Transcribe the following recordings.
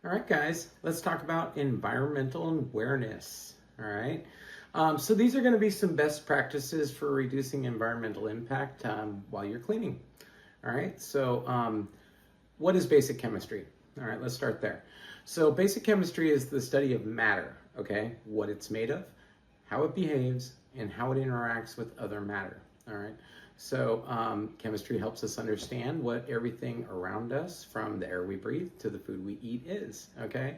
All right, guys, let's talk about environmental awareness. All right. So these are going to be some best practices for reducing environmental impact while you're cleaning. All right. So what is basic chemistry? All right, let's start there. So basic chemistry is the study of matter, okay? What it's made of, how it behaves, and how it interacts with other matter. All right. So chemistry helps us understand what everything around us, from the air we breathe to the food we eat, is. Okay.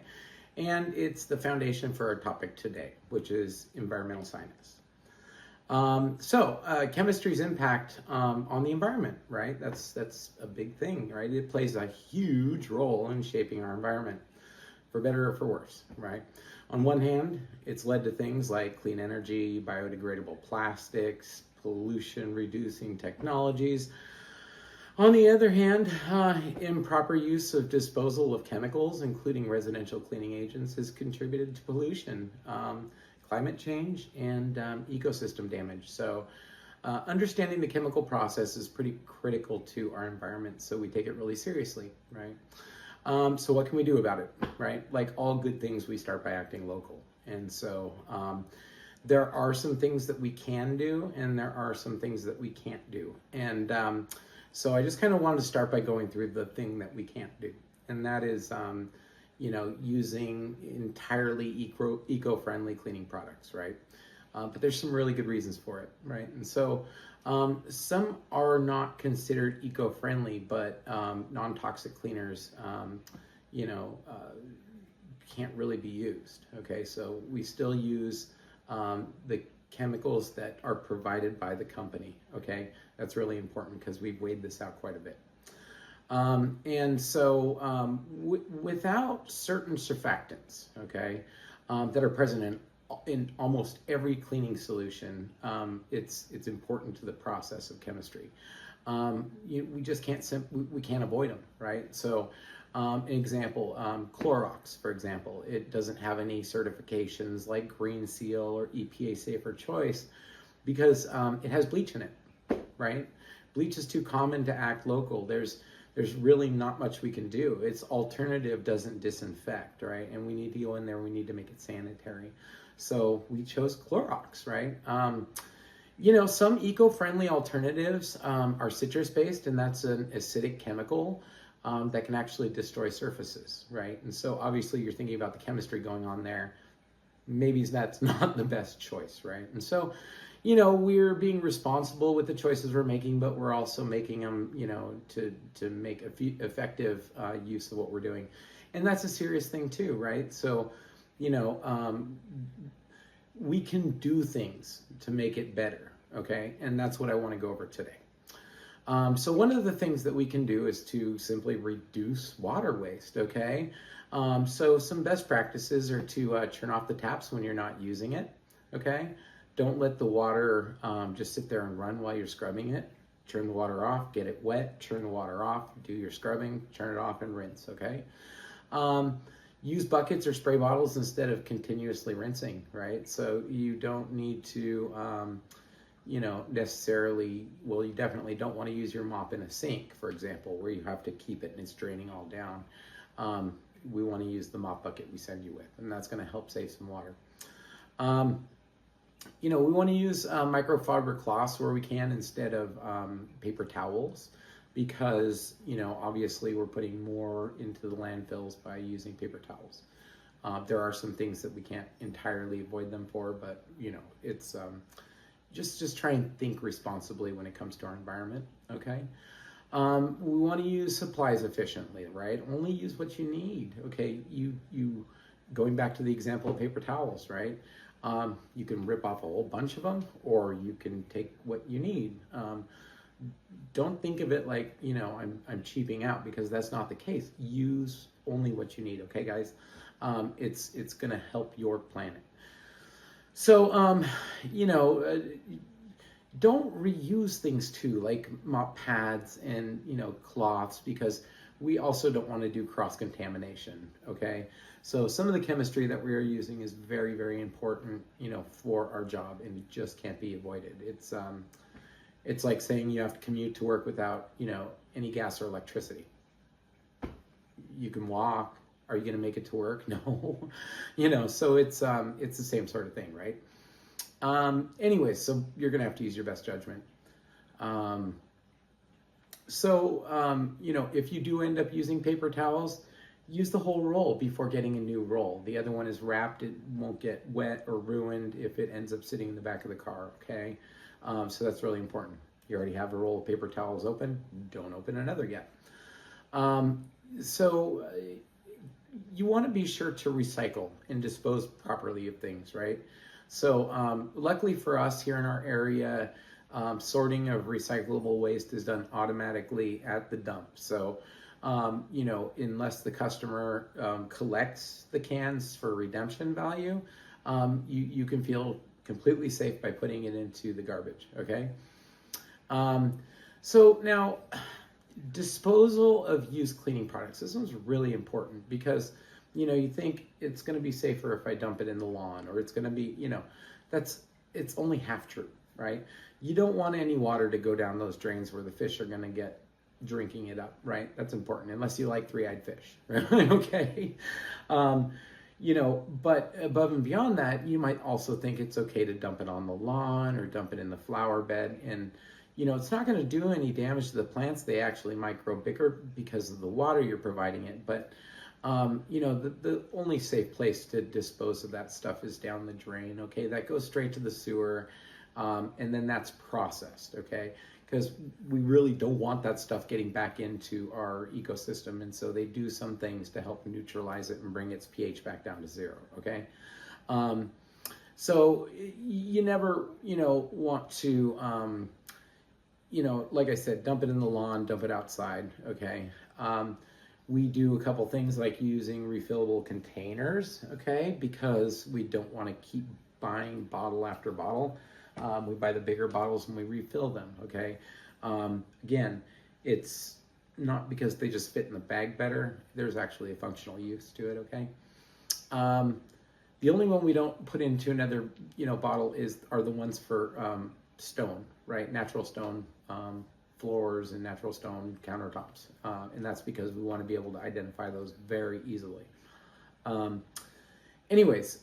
And it's the foundation for our topic today, which is environmental science. Chemistry's impact on the environment, right? That's a big thing, right? It plays a huge role in shaping our environment, for better or for worse, right? On one hand, it's led to things like clean energy, biodegradable plastics, pollution reducing technologies. On the other hand, improper use of disposal of chemicals, including residential cleaning agents, has contributed to pollution, climate change, and ecosystem damage. So understanding the chemical process is pretty critical to our environment, so we take it really seriously, right? So what can we do about it, right? Like all good things, we start by acting local. And so there are some things that we can do, and there are some things that we can't do. And so I just kind of wanted to start by going through the thing that we can't do. And that is, using entirely eco-friendly cleaning products, right? But there's some really good reasons for it, right? And so some are not considered eco-friendly, but non-toxic cleaners, can't really be used. Okay, so we still use the chemicals that are provided by the company. Okay, that's really important because we've weighed this out quite a bit. Without certain surfactants, okay, that are present in almost every cleaning solution, it's important to the process of chemistry. We just we can't avoid them, right? So, an example, Clorox, for example, it doesn't have any certifications like Green Seal or EPA Safer Choice because it has bleach in it, right? Bleach is too common to act local. There's really not much we can do. Its alternative doesn't disinfect, right? And we need to go in there, we need to make it sanitary. So we chose Clorox, right? Some eco-friendly alternatives are citrus-based, and that's an acidic chemical that can actually destroy surfaces, right? And so obviously you're thinking about the chemistry going on there. Maybe that's not the best choice, right? And so, we're being responsible with the choices we're making, but we're also making them, to make effective use of what we're doing. And that's a serious thing too, right? So, we can do things to make it better, okay? And that's what I want to go over today. So one of the things that we can do is to simply reduce water waste, okay? So some best practices are to turn off the taps when you're not using it, okay? Don't let the water just sit there and run while you're scrubbing it. Turn the water off, get it wet, turn the water off, do your scrubbing, turn it off and rinse, okay? Use buckets or spray bottles instead of continuously rinsing, right? So you don't need to, necessarily, well, you definitely don't want to use your mop in a sink, for example, where you have to keep it and it's draining all down. We want to use the mop bucket we send you with, and that's going to help save some water. We want to use microfiber cloths where we can instead of paper towels, because, obviously we're putting more into the landfills by using paper towels. There are some things that we can't entirely avoid them for, but, it's just try and think responsibly when it comes to our environment, okay? We want to use supplies efficiently, right? Only use what you need, okay? You going back to the example of paper towels, right? You can rip off a whole bunch of them, or you can take what you need. Don't think of it like, I'm cheaping out, because that's not the case. Use only what you need, okay, guys? It's going to help your planet. So, don't reuse things too, like mop pads and, cloths, because we also don't want to do cross-contamination, okay? So some of the chemistry that we are using is very, very important, for our job, and it just can't be avoided. It's like saying you have to commute to work without, any gas or electricity. You can walk. Are you going to make it to work? No. You know, so it's the same sort of thing, right? Anyways, so you're going to have to use your best judgment. You know, if you do end up using paper towels, use the whole roll before getting a new roll. The other one is wrapped. It won't get wet or ruined if it ends up sitting in the back of the car, okay? So that's really important. You already have a roll of paper towels open. Don't open another yet. You want to be sure to recycle and dispose properly of things, right? So luckily for us here in our area, sorting of recyclable waste is done automatically at the dump. So, you know, unless the customer collects the cans for redemption value, you can feel completely safe by putting it into the garbage, okay? So now, disposal of used cleaning products. This one's really important because, you know, you think it's going to be safer if I dump it in the lawn, or it's going to be, you know, it's only half true, right? You don't want any water to go down those drains where the fish are going to get drinking it up, right? That's important, unless you like three-eyed fish, right? Okay. You know, but above and beyond that, you might also think it's okay to dump it on the lawn or dump it in the flower bed. And, you know, it's not going to do any damage to the plants. They actually might grow bigger because of the water you're providing it. But, you know, the only safe place to dispose of that stuff is down the drain, okay? That goes straight to the sewer, and then that's processed, okay? Because we really don't want that stuff getting back into our ecosystem, and so they do some things to help neutralize it and bring its pH back down to 0, okay? So you never, you know, want to, you know, like I said, dump it in the lawn, dump it outside, okay? We do a couple things like using refillable containers, okay? Because we don't want to keep buying bottle after bottle. We buy the bigger bottles and we refill them, okay? Again, it's not because they just fit in the bag better. There's actually a functional use to it, okay? The only one we don't put into another, you know, bottle are the ones for stone, right? Natural stone floors and natural stone countertops. And that's because we want to be able to identify those very easily. Anyways,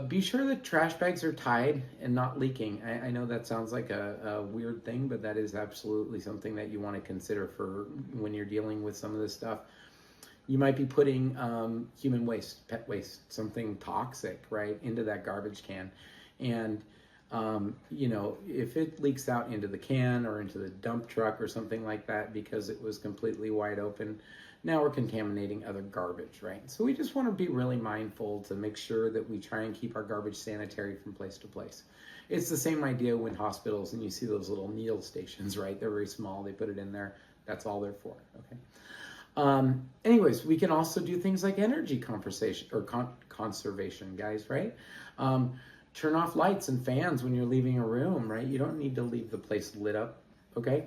be sure that trash bags are tied and not leaking. I know that sounds like a weird thing, but that is absolutely something that you want to consider for when you're dealing with some of this stuff. You might be putting human waste, pet waste, something toxic, right, into that garbage can. And, you know, if it leaks out into the can or into the dump truck or something like that because it was completely wide open, now we're contaminating other garbage, right? So we just want to be really mindful to make sure that we try and keep our garbage sanitary from place to place. It's the same idea when hospitals and you see those little needle stations, right? They're very small. They put it in there. That's all they're for, okay? Anyways, we can also do things like energy conservation, guys, right? Turn off lights and fans when you're leaving a room, right? You don't need to leave the place lit up, okay?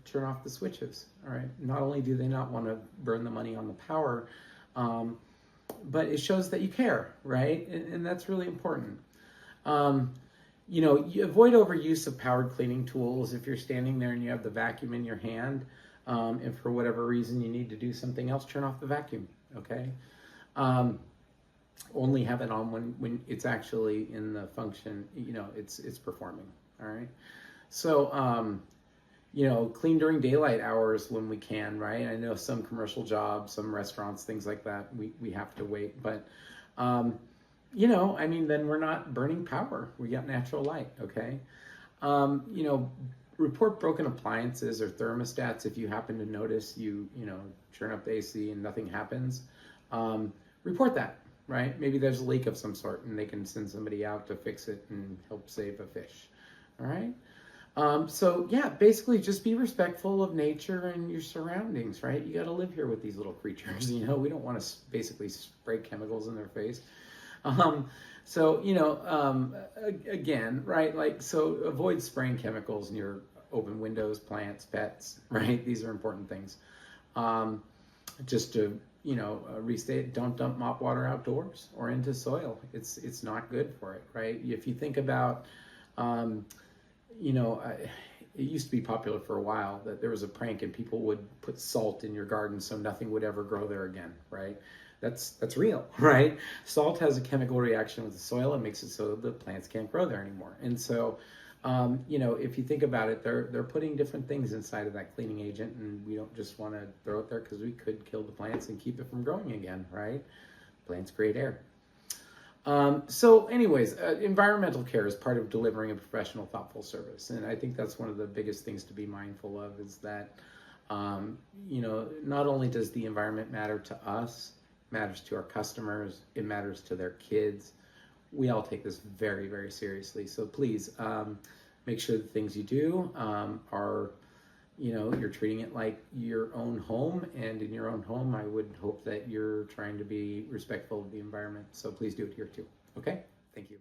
Turn off the switches, all right? Not only do they not want to burn the money on the power, but it shows that you care, right? And that's really important. You know, you avoid overuse of powered cleaning tools. If you're standing there and you have the vacuum in your hand, and for whatever reason you need to do something else, turn off the vacuum, okay? Only have it on when it's actually in the function, you know, it's performing, all right? So, you know, clean during daylight hours when we can, right? I know some commercial jobs, some restaurants, things like that, we have to wait. But, you know, I mean, then we're not burning power. We got natural light, okay? You know, report broken appliances or thermostats if you happen to notice you know, turn up the AC and nothing happens. Report that, right? Maybe there's a leak of some sort and they can send somebody out to fix it and help save a fish, all right? So yeah, basically just be respectful of nature and your surroundings, right? You got to live here with these little creatures, you know, we don't want to basically spray chemicals in their face. So, you know, again, right, like, so avoid spraying chemicals near open windows, plants, pets, right? These are important things. Just to, you know, restate, don't dump mop water outdoors or into soil. It's not good for it, right? If you think about, you know, it used to be popular for a while that there was a prank and people would put salt in your garden so nothing would ever grow there again, right? That's real, right? Salt has a chemical reaction with the soil and makes it so the plants can't grow there anymore. And so, if you think about it, they're putting different things inside of that cleaning agent, and we don't just want to throw it there because we could kill the plants and keep it from growing again, right? Plants create air. Environmental care is part of delivering a professional, thoughtful service. And I think that's one of the biggest things to be mindful of is that, not only does the environment matter to us, it matters to our customers, it matters to their kids. We all take this very, very seriously. So please make sure the things you do are, you're treating it like your own home, and in your own home, I would hope that you're trying to be respectful of the environment. So please do it here too. Okay? Thank you.